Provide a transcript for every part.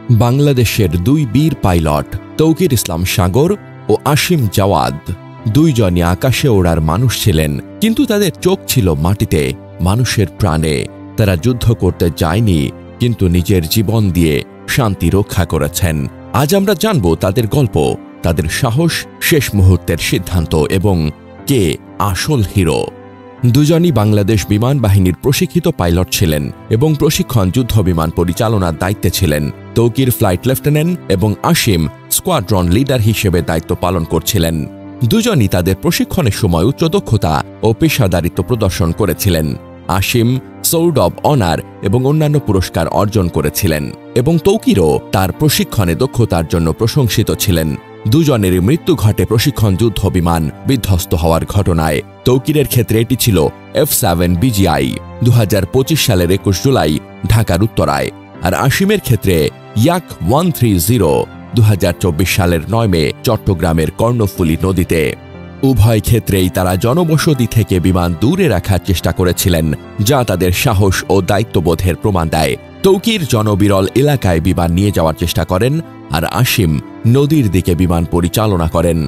বাংলাদেশের দুই বীর পাইলট তৌকির ইসলাম সাগর ও আসিম জাওয়াদ দুইজনই আকাশে ওড়ার মানুষ ছিলেন, কিন্তু তাদের চোখ ছিল মাটিতে, মানুষের প্রাণে। তারা যুদ্ধ করতে যায়নি, কিন্তু নিজের জীবন দিয়ে শান্তি রক্ষা করেছেন। আজ আমরা জানব তাদের গল্প, তাদের সাহস, শেষ মুহূর্তের সিদ্ধান্ত এবং কে আসল হিরো। দুজনই বাংলাদেশ বিমান বাহিনীর প্রশিক্ষিত পাইলট ছিলেন এবং প্রশিক্ষণ যুদ্ধ বিমান পরিচালনার দায়িত্বে ছিলেন। তৌকির ফ্লাইট লেফটেন্যান্ট এবং আসিম স্কোয়াড্রন লিডার হিসেবে দায়িত্ব পালন করছিলেন। দুজনই তাদের প্রশিক্ষণের সময় উচ্চ দক্ষতা ও পেশাদারিত্ব প্রদর্শন করেছিলেন। আসিম সোর্ড অব অনার এবং অন্যান্য পুরস্কার অর্জন করেছিলেন এবং তৌকিরও তার প্রশিক্ষণে দক্ষতার জন্য প্রশংসিত ছিলেন। দুজনেরই মৃত্যু ঘটে প্রশিক্ষণ যুদ্ধ বিমান বিধ্বস্ত হওয়ার ঘটনায়। তৌকিরের ক্ষেত্রে এটি ছিল F-7 BGI 2025 সালের 21 জুলাই ঢাকার উত্তরায়, আর আসিমের ক্ষেত্রে ইয়াক 130 2024 সালের 9 মে চট্টগ্রামের কর্ণফুলী নদীতে। উভয় ক্ষেত্রেই তারা জনবসতি থেকে বিমান দূরে রাখার চেষ্টা করেছিলেন, যা তাদের সাহস ও দায়িত্ববোধের প্রমাণ দেয়। তৌকির জনবিরল এলাকায় বিমান নিয়ে যাওয়ার চেষ্টা করেন, আর আসিম নদীর দিকে বিমান পরিচালনা করেন।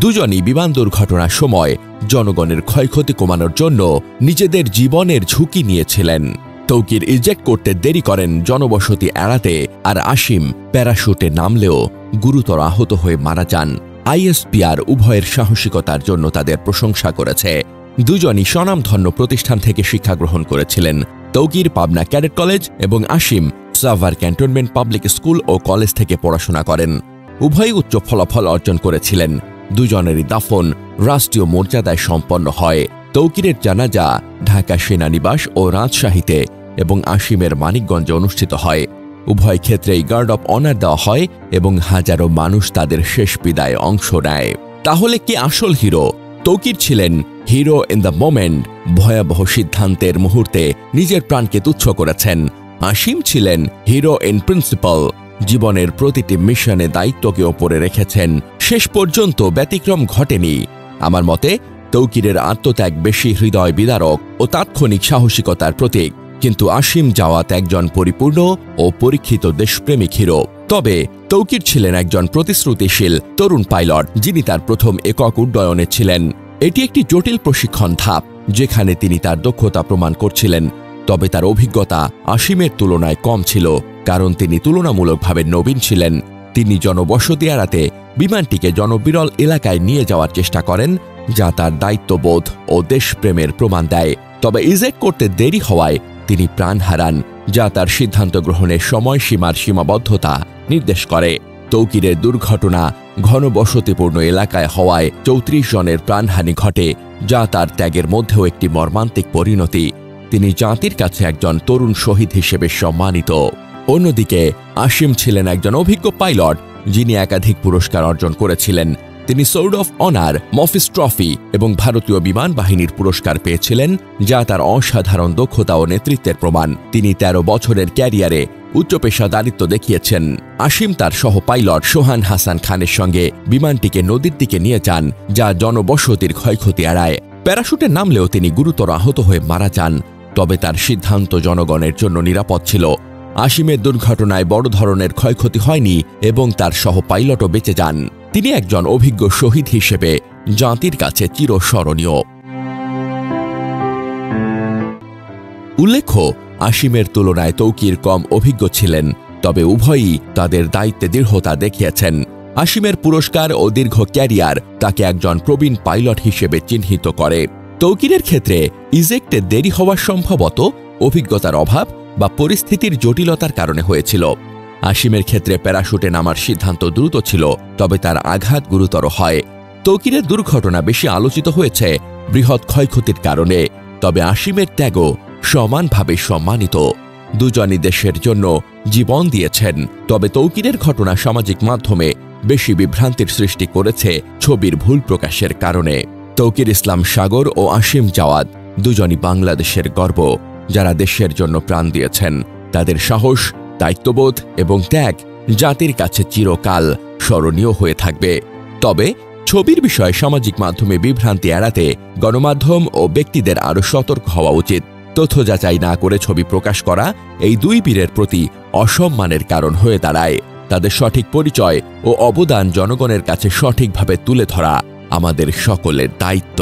দুজনই বিমান দুর্ঘটনার সময় জনগণের ক্ষয়ক্ষতি কমানোর জন্য নিজেদের জীবনের ঝুঁকি নিয়েছিলেন। তৌকির ইজেক্ট করতে দেরি করেন জনবসতি এড়াতে, আর আসিম প্যারাশুটে নামলেও গুরুতর আহত হয়ে মারা যান। ISPR উভয়ের সাহসিকতার জন্য তাদের প্রশংসা করেছে। দুজনই স্বনামধন্য প্রতিষ্ঠান থেকে শিক্ষা গ্রহণ করেছিলেন। তৌকির পাবনা ক্যাডেট কলেজ এবং Asim Savar cantonment public school ও কলেজ থেকে পড়াশোনা করেন। উভয়ই উচ্চ ফলাফল অর্জন করেছিলেন। দুজনেরই দাফন রাষ্ট্রীয় মর্যাদায় সম্পন্ন হয়। তৌকিরের জানাজা ঢাকা সেনানিবাস ও রাজশাহীতে এবং আসিমের মানিকগঞ্জে অনুষ্ঠিত হয়। উভয় ক্ষেত্রেই গার্ড অব অনার দেওয়া হয় এবং হাজারো মানুষ তাদের শেষ বিদায়ে অংশ নেয়। তাহলে কে আসল হিরো? তৌকির ছিলেন হিরো ইন দ্য মোমেন্ট, ভয়াবহ সিদ্ধান্তের মুহূর্তে নিজের প্রাণকে তুচ্ছ করেছেন। আসিম ছিলেন হিরো ইন প্রিন্সিপাল, জীবনের প্রতিটি মিশনে দায়িত্বকে ওপরে রেখেছেন, শেষ পর্যন্ত ব্যতিক্রম ঘটেনি। আমার মতে তৌকিরের আত্মত্যাগ বেশি হৃদয় বিদারক ও তাৎক্ষণিক সাহসিকতার প্রতীক, কিন্তু আসিম জাওয়াত একজন পরিপূর্ণ ও পরীক্ষিত দেশপ্রেমিক হিরো। তবে তৌকির ছিলেন একজন প্রতিশ্রুতিশীল তরুণ পাইলট, যিনি তার প্রথম একক উড্ডয়নে ছিলেন। এটি একটি জটিল প্রশিক্ষণ ধাপ, যেখানে তিনি তার দক্ষতা প্রমাণ করছিলেন। তবে তার অভিজ্ঞতা আসিমের তুলনায় কম ছিল, কারণ তিনি তুলনামূলকভাবে নবীন ছিলেন। তিনি জনবসতি এড়াতে বিমানটিকে জনবিরল এলাকায় নিয়ে যাওয়ার চেষ্টা করেন, যা তার দায়িত্ববোধ ও দেশপ্রেমের প্রমাণ দেয়। তবে ইজেক্ট করতে দেরি হওয়ায় তিনি প্রাণ হারান, যা তার সিদ্ধান্ত গ্রহণের সময়সীমার সীমাবদ্ধতা নির্দেশ করে। তৌকিরের দুর্ঘটনা ঘনবসতিপূর্ণ এলাকায় হওয়ায় 34 জনের প্রাণহানি ঘটে, যা তার ত্যাগের মধ্যেও একটি মর্মান্তিক পরিণতি। তিনি জাতির কাছে একজন তরুণ শহীদ হিসেবে সম্মানিত। অন্যদিকে আসিম ছিলেন একজন অভিজ্ঞ পাইলট, যিনি একাধিক পুরস্কার অর্জন করেছিলেন। তিনি সোর্ড অফ অনার, মফিস ট্রফি এবং ভারতীয় বিমান বাহিনীর পুরস্কার পেয়েছিলেন, যা তার অসাধারণ দক্ষতা ও নেতৃত্বের প্রমাণ। তিনি 13 বছরের ক্যারিয়ারে উচ্চ পেশাদারিত্ব দেখিয়েছেন। আসিম তার সহ পাইলট সোহান হাসান খানের সঙ্গে বিমানটিকে নদীর দিকে নিয়ে যান, যা জনবসতির ক্ষয়ক্ষতি এড়ায়। প্যারাশুটে নামলেও তিনি গুরুতর আহত হয়ে মারা যান, তবে তার সিদ্ধান্ত জনগণের জন্য নিরাপদ ছিল। আসিমের দুর্ঘটনায় বড় ধরনের ক্ষয়ক্ষতি হয়নি এবং তার সহ পাইলটও বেঁচে যান। তিনি একজন অভিজ্ঞ শহীদ হিসেবে জাতির কাছে চিরস্মরণীয়। উল্লেখ্য, আসিমের তুলনায় তৌকির কম অভিজ্ঞ ছিলেন, তবে উভয়ই তাদের দায়িত্বে দৃঢ়তা দেখিয়েছেন। আসিমের পুরস্কার ও দীর্ঘ ক্যারিয়ার তাকে একজন প্রবীণ পাইলট হিসেবে চিহ্নিত করে। তৌকিরের ক্ষেত্রে ইজেক্টে দেরি হওয়া সম্ভবত অভিজ্ঞতার অভাব বা পরিস্থিতির জটিলতার কারণে হয়েছিল। আসিমের ক্ষেত্রে প্যারাশুটে নামার সিদ্ধান্ত দ্রুত ছিল, তবে তার আঘাত গুরুতর হয়। তৌকিরের দুর্ঘটনা বেশি আলোচিত হয়েছে বৃহৎ ক্ষয়ক্ষতির কারণে, তবে আসিমের ত্যাগও সমানভাবে সম্মানিত। দুজনই দেশের জন্য জীবন দিয়েছেন। তবে তৌকিরের ঘটনা সামাজিক মাধ্যমে বেশি বিভ্রান্তির সৃষ্টি করেছে ছবির ভুল প্রকাশের কারণে। তৌকির ইসলাম সাগর ও আসিম জাওয়াদ দুজনই বাংলাদেশের গর্ব, যারা দেশের জন্য প্রাণ দিয়েছেন। তাদের সাহস, দায়িত্ববোধ এবং ত্যাগ জাতির কাছে চিরকাল স্মরণীয় হয়ে থাকবে। তবে ছবির বিষয়ে সামাজিক মাধ্যমে বিভ্রান্তি এড়াতে গণমাধ্যম ও ব্যক্তিদের আরও সতর্ক হওয়া উচিত। তথ্য যাচাই না করে ছবি প্রকাশ করা এই দুই বীরের প্রতি অসম্মানের কারণ হয়ে দাঁড়ায়। তাদের সঠিক পরিচয় ও অবদান জনগণের কাছে সঠিকভাবে তুলে ধরা আমাদের সকলের দায়িত্ব।